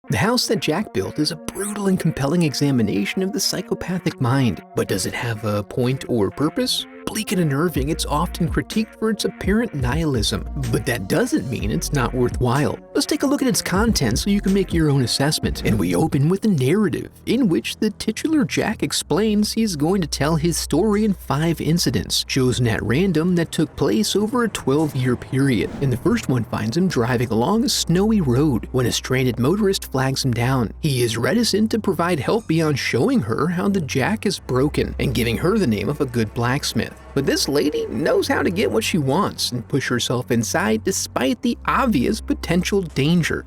The house that Jack built is a brutal and compelling examination of the psychopathic mind. But does it have a point or purpose? Bleak and unnerving, it's often critiqued for its apparent nihilism, but that doesn't mean it's not worthwhile. Let's take a look at its content so you can make your own assessment. And we open with a narrative in which the titular Jack explains he's going to tell his story in 5 incidents, chosen at random that took place over a 12-year period. And the first one finds him driving along a snowy road when a stranded motorist flags him down. He is reticent to provide help beyond showing her how the jack is broken and giving her the name of a good blacksmith. But this lady knows how to get what she wants and push herself inside despite the obvious potential danger.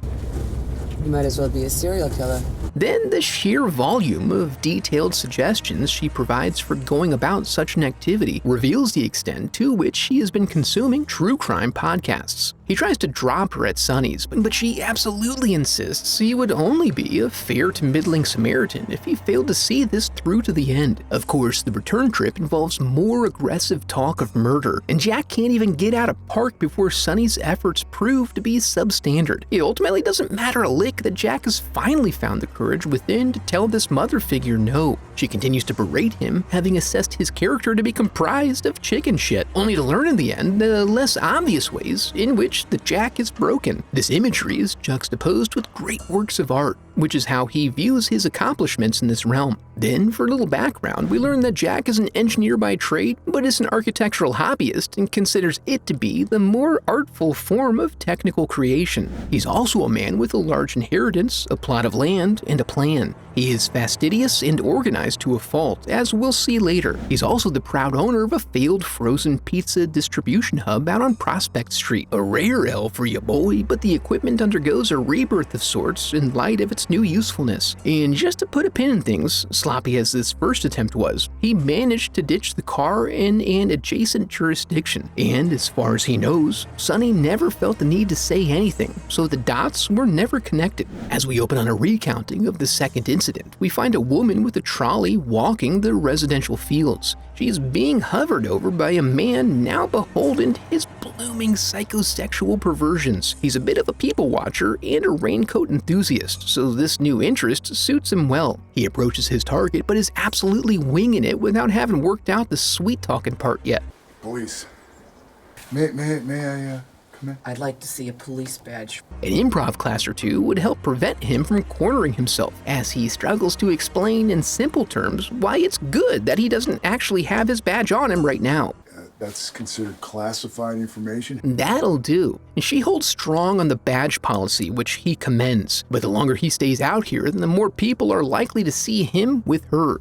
You might as well be a serial killer. Then the sheer volume of detailed suggestions she provides for going about such an activity reveals the extent to which she has been consuming true crime podcasts. He tries to drop her at Sonny's, but she absolutely insists he would only be a fair to middling Samaritan if he failed to see this through to the end. Of course, the return trip involves more aggressive talk of murder, and Jack can't even get out of park before Sonny's efforts prove to be substandard. It ultimately doesn't matter a lick that Jack has finally found the courage within to tell this mother figure no. She continues to berate him, having assessed his character to be comprised of chicken shit, only to learn in the end the less obvious ways in which the jack is broken. This imagery is juxtaposed with great works of art, which is how he views his accomplishments in this realm. Then, for a little background, we learn that Jack is an engineer by trade, but is an architectural hobbyist and considers it to be the more artful form of technical creation. He's also a man with a large inheritance, a plot of land, and a plan. He is fastidious and organized to a fault, as we'll see later. He's also the proud owner of a failed frozen pizza distribution hub out on Prospect Street. A rare L for ya boy, but the equipment undergoes a rebirth of sorts in light of its new usefulness. And just to put a pin in things, sloppy as this first attempt was, he managed to ditch the car in an adjacent jurisdiction. And as far as he knows, Sonny never felt the need to say anything, so the dots were never connected. As we open on a recounting of the second incident, we find a woman with a trolley walking the residential fields. She is being hovered over by a man now beholden to his blooming psychosexual perversions. He's a bit of a people watcher and a raincoat enthusiast, so this new interest suits him well. He approaches his target but is absolutely winging it without having worked out the sweet talking part yet. Police. May I come in? I'd like to see a police badge. An improv class or two would help prevent him from cornering himself, as he struggles to explain in simple terms why it's good that he doesn't actually have his badge on him right now. That's considered classified information? That'll do. And she holds strong on the badge policy, which he commends. But the longer he stays out here, the more people are likely to see him with her.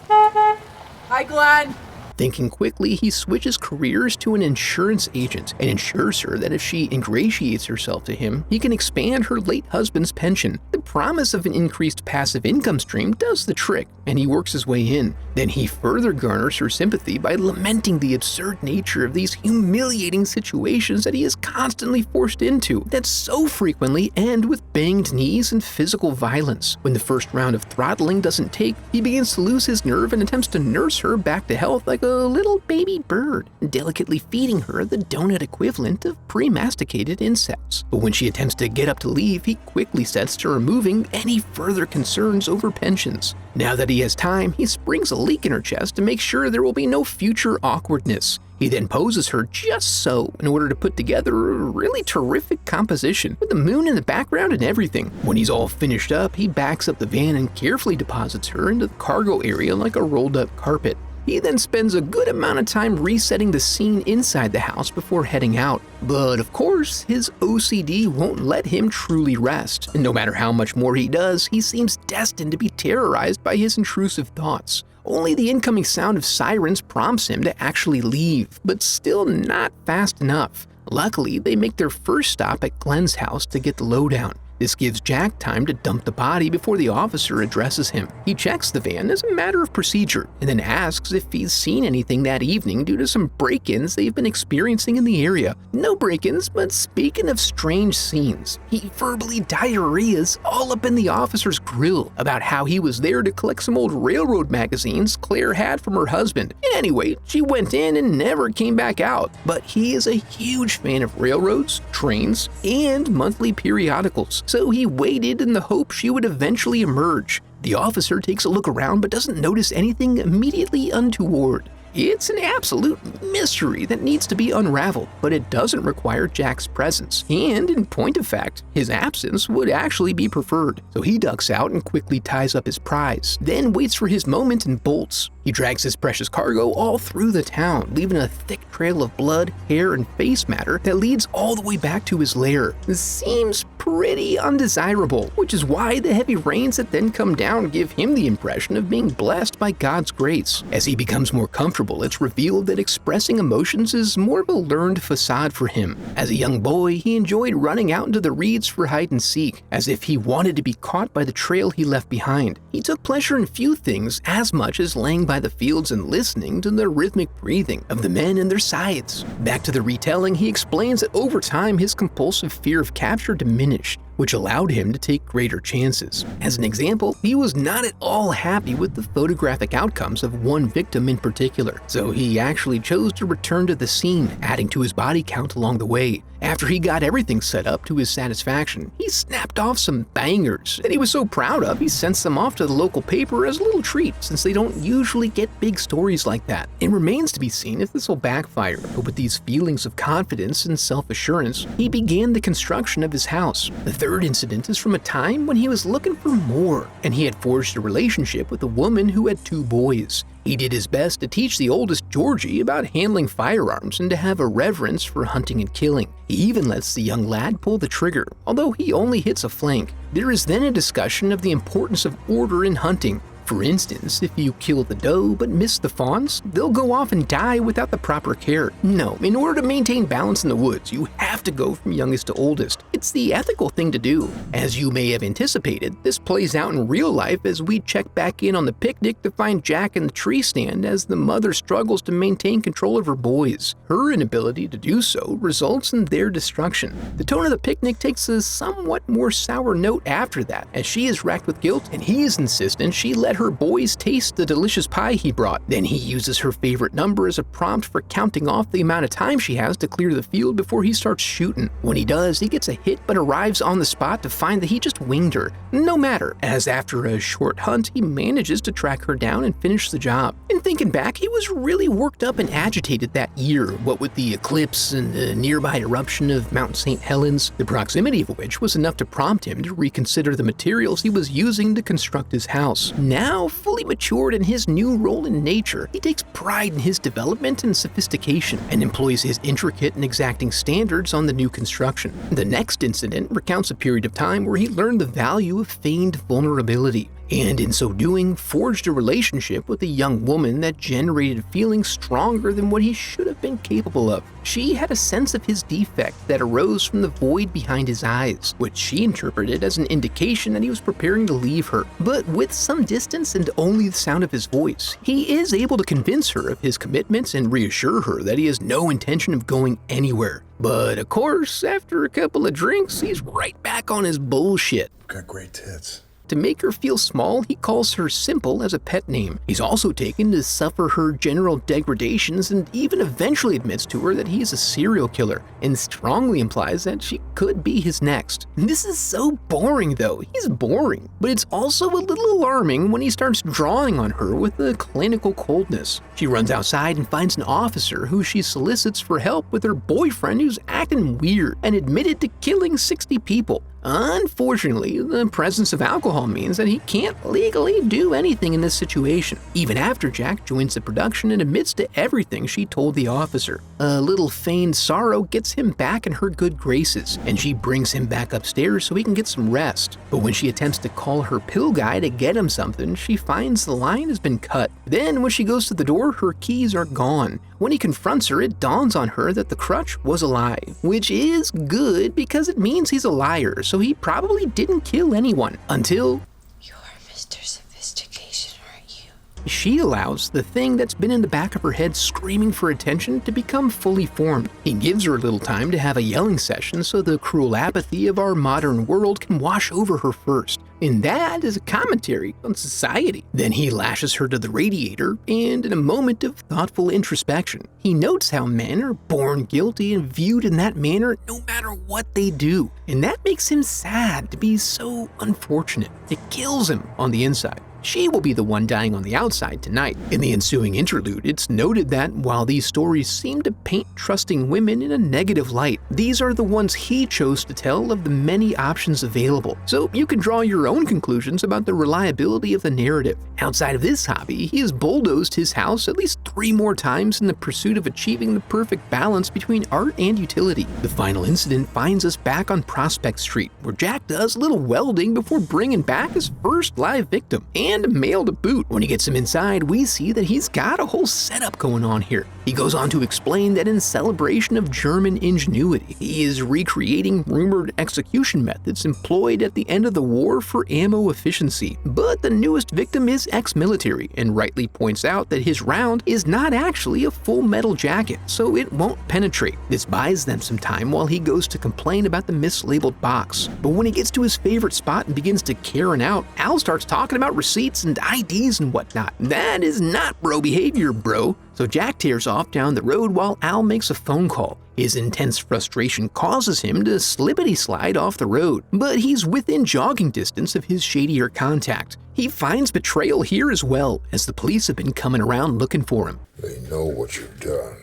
Hi, Glenn. Thinking quickly, he switches careers to an insurance agent and ensures her that if she ingratiates herself to him, he can expand her late husband's pension. The promise of an increased passive income stream does the trick, and he works his way in. Then he further garners her sympathy by lamenting the absurd nature of these humiliating situations that he is constantly forced into that so frequently end with banged knees and physical violence. When the first round of throttling doesn't take, he begins to lose his nerve and attempts to nurse her back to health like a little baby bird, delicately feeding her the donut equivalent of pre-masticated insects. But when she attempts to get up to leave, he quickly sets to removing any further concerns over pensions. Now that he has time, he springs a leak in her chest to make sure there will be no future awkwardness. He then poses her just so in order to put together a really terrific composition with the moon in the background and everything. When he's all finished up, he backs up the van and carefully deposits her into the cargo area like a rolled up carpet. He then spends a good amount of time resetting the scene inside the house before heading out. But of course, his OCD won't let him truly rest, and no matter how much more he does, he seems destined to be terrorized by his intrusive thoughts. Only the incoming sound of sirens prompts him to actually leave, but still not fast enough. Luckily, they make their first stop at Glenn's house to get the lowdown. This gives Jack time to dump the body before the officer addresses him. He checks the van as a matter of procedure and then asks if he's seen anything that evening due to some break-ins they've been experiencing in the area. No break-ins, but speaking of strange scenes, he verbally diarrheas all up in the officer's grill about how he was there to collect some old railroad magazines Claire had from her husband. Anyway, she went in and never came back out. But he is a huge fan of railroads, trains, and monthly periodicals. details, so he waited in the hope she would eventually emerge. The officer takes a look around but doesn't notice anything immediately untoward. It's an absolute mystery that needs to be unraveled, but it doesn't require Jack's presence. And in point of fact, his absence would actually be preferred. So he ducks out and quickly ties up his prize, then waits for his moment and bolts. He drags his precious cargo all through the town, leaving a thick trail of blood, hair, and face matter that leads all the way back to his lair. This seems pretty undesirable, which is why the heavy rains that then come down give him the impression of being blessed by God's grace. As he becomes more comfortable, it's revealed that expressing emotions is more of a learned facade for him. As a young boy, he enjoyed running out into the reeds for hide and seek, as if he wanted to be caught by the trail he left behind. He took pleasure in few things as much as laying by the fields and listening to the rhythmic breathing of the men and their sides. Back to the retelling, he explains that over time his compulsive fear of capture diminished, which allowed him to take greater chances. As an example, he was not at all happy with the photographic outcomes of one victim in particular, so he actually chose to return to the scene, adding to his body count along the way. After he got everything set up to his satisfaction, he snapped off some bangers that he was so proud of he sent them off to the local paper as a little treat, since they don't usually get big stories like that. It remains to be seen if this will backfire, but with these feelings of confidence and self-assurance, he began the construction of his house. The third incident is from a time when he was looking for more, and he had forged a relationship with a woman who had 2 boys. He did his best to teach the oldest, Georgie, about handling firearms and to have a reverence for hunting and killing. He even lets the young lad pull the trigger, although he only hits a flank. There is then a discussion of the importance of order in hunting. For instance, if you kill the doe but miss the fawns, they'll go off and die without the proper care. No, in order to maintain balance in the woods, you have to go from youngest to oldest. It's the ethical thing to do. As you may have anticipated, this plays out in real life as we check back in on the picnic to find Jack in the tree stand as the mother struggles to maintain control of her boys. Her inability to do so results in their destruction. The tone of the picnic takes a somewhat more sour note after that, as she is racked with guilt and he is insistent she let her boys taste the delicious pie he brought. Then he uses her favorite number as a prompt for counting off the amount of time she has to clear the field before he starts shooting. When he does, he gets a hit but arrives on the spot to find that he just winged her. No matter, as after a short hunt, he manages to track her down and finish the job. And thinking back, he was really worked up and agitated that year, what with the eclipse and the nearby eruption of Mount St. Helens, the proximity of which was enough to prompt him to reconsider the materials he was using to construct his house. Now fully matured in his new role in nature, he takes pride in his development and sophistication and employs his intricate and exacting standards on the new construction. The next incident recounts a period of time where he learned the value of feigned vulnerability, and in so doing, forged a relationship with a young woman that generated feelings stronger than what he should have been capable of. She had a sense of his defect that arose from the void behind his eyes, which she interpreted as an indication that he was preparing to leave her. But with some distance and only the sound of his voice, he is able to convince her of his commitments and reassure her that he has no intention of going anywhere. But of course, after a couple of drinks, he's right back on his bullshit. Got great tits. To make her feel small, he calls her Simple as a pet name. He's also taken to suffer her general degradations and even eventually admits to her that he's a serial killer and strongly implies that she could be his next. This is so boring though, he's boring, but it's also a little alarming when he starts drawing on her with a clinical coldness. She runs outside and finds an officer who she solicits for help with her boyfriend who's acting weird and admitted to killing 60 people. Unfortunately, the presence of alcohol means that he can't legally do anything in this situation, even after Jack joins the production and admits to everything she told the officer. A little feigned sorrow gets him back in her good graces, and she brings him back upstairs so he can get some rest. But when she attempts to call her pill guy to get him something, she finds the line has been cut. Then when she goes to the door, her keys are gone. When he confronts her, it dawns on her that the crutch was a lie, which is good because it means he's a liar, so he probably didn't kill anyone until... You're Mr. Sophistication, aren't you? She allows the thing that's been in the back of her head screaming for attention to become fully formed. He gives her a little time to have a yelling session so the cruel apathy of our modern world can wash over her first. And that is a commentary on society. Then he lashes her to the radiator, and in a moment of thoughtful introspection, he notes how men are born guilty and viewed in that manner no matter what they do. And that makes him sad to be so unfortunate. It kills him on the inside. She will be the one dying on the outside tonight. In the ensuing interlude, it's noted that while these stories seem to paint trusting women in a negative light, these are the ones he chose to tell of the many options available. So you can draw your own conclusions about the reliability of the narrative. Outside of this hobby, he has bulldozed his house at least 3 more times in the pursuit of achieving the perfect balance between art and utility. The final incident finds us back on Prospect Street, where Jack does a little welding before bringing back his first live victim, and a male to boot. When he gets him inside, we see that he's got a whole setup going on here. He goes on to explain that in celebration of German ingenuity, he is recreating rumored execution methods employed at the end of the war for ammo efficiency. But the newest victim is ex-military and rightly points out that his round is not actually a full metal jacket, so it won't penetrate. This buys them some time while he goes to complain about the mislabeled box. But when he gets to his favorite spot and begins to Karen out, Al starts talking about receipts and IDs and whatnot. That is not bro behavior, bro. So Jack tears off down the road while Al makes a phone call. His intense frustration causes him to slippity-slide off the road, but he's within jogging distance of his shadier contact. He finds betrayal here as well, as the police have been coming around looking for him. They know what you've done.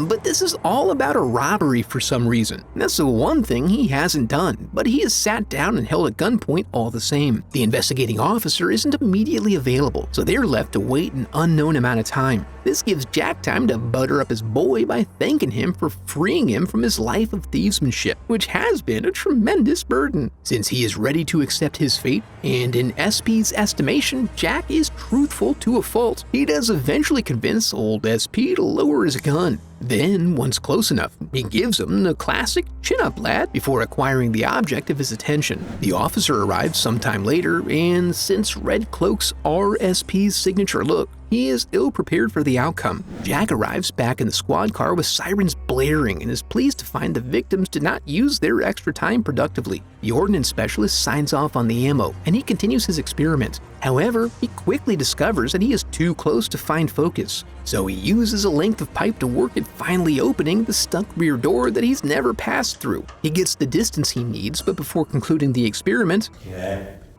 But this is all about a robbery for some reason. That's the one thing he hasn't done, but he is sat down and held at gunpoint all the same. The investigating officer isn't immediately available, so they're left to wait an unknown amount of time. This gives Jack time to butter up his boy by thanking him for freeing him from his life of thievesmanship, which has been a tremendous burden. Since he is ready to accept his fate, and in SP's estimation, Jack is truthful to a fault, he does eventually convince old SP to lower his gun. Then, once close enough, he gives him the classic chin-up lad before acquiring the object of his attention. The officer arrives sometime later, and since Red Cloaks are SP's signature look, he is ill-prepared for the outcome. Jack arrives back in the squad car with sirens blaring and is pleased to find the victims did not use their extra time productively. The ordnance specialist signs off on the ammo, and he continues his experiment. However, he quickly discovers that he is too close to find focus, so he uses a length of pipe to work at finally opening the stuck rear door that he's never passed through. He gets the distance he needs, but before concluding the experiment,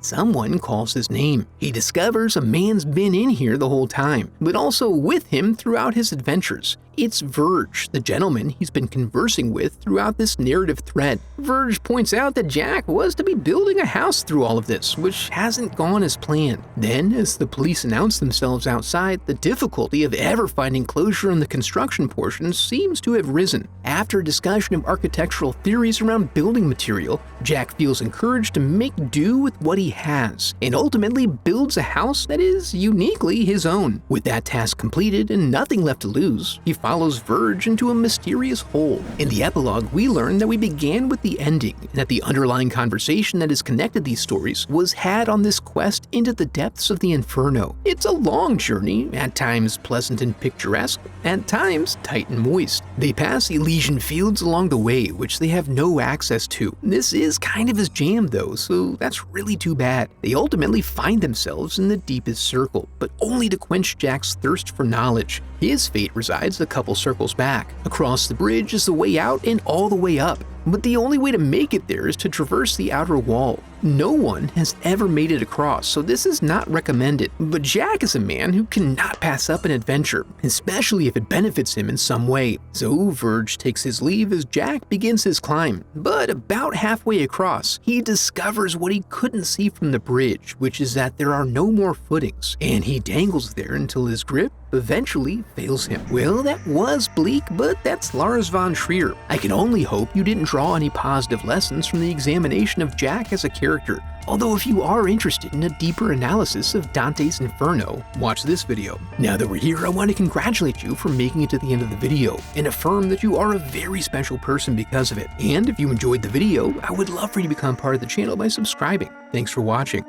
someone calls his name. He discovers a man's been in here the whole time, but also with him throughout his adventures. It's Verge, the gentleman he's been conversing with throughout this narrative thread. Verge points out that Jack was to be building a house through all of this, which hasn't gone as planned. Then, as the police announce themselves outside, the difficulty of ever finding closure on the construction portion seems to have risen. After a discussion of architectural theories around building material, Jack feels encouraged to make do with what he has, and ultimately builds a house that is uniquely his own. With that task completed and nothing left to lose, he follows Verge into a mysterious hole. In the epilogue, we learn that we began with the ending, and that the underlying conversation that has connected these stories was had on this quest into the depths of the Inferno. It's a long journey, at times pleasant and picturesque, at times tight and moist. They pass Elysian fields along the way, which they have no access to. This is kind of his jam though, so that's really too bad. They ultimately find themselves in the deepest circle, but only to quench Jack's thirst for knowledge. His fate resides a couple circles back. Across the bridge is the way out and all the way up. But the only way to make it there is to traverse the outer wall. No one has ever made it across, so this is not recommended. But Jack is a man who cannot pass up an adventure, especially if it benefits him in some way. So Verge takes his leave as Jack begins his climb. But about halfway across, he discovers what he couldn't see from the bridge, which is that there are no more footings, and he dangles there until his grip eventually fails him. Well, that was bleak, but that's Lars von Trier. I can only hope you didn't draw any positive lessons from the examination of Jack as a character. Although if you are interested in a deeper analysis of Dante's Inferno, watch this video. Now that we're here, I want to congratulate you for making it to the end of the video and affirm that you are a very special person because of it. And if you enjoyed the video, I would love for you to become part of the channel by subscribing. Thanks for watching.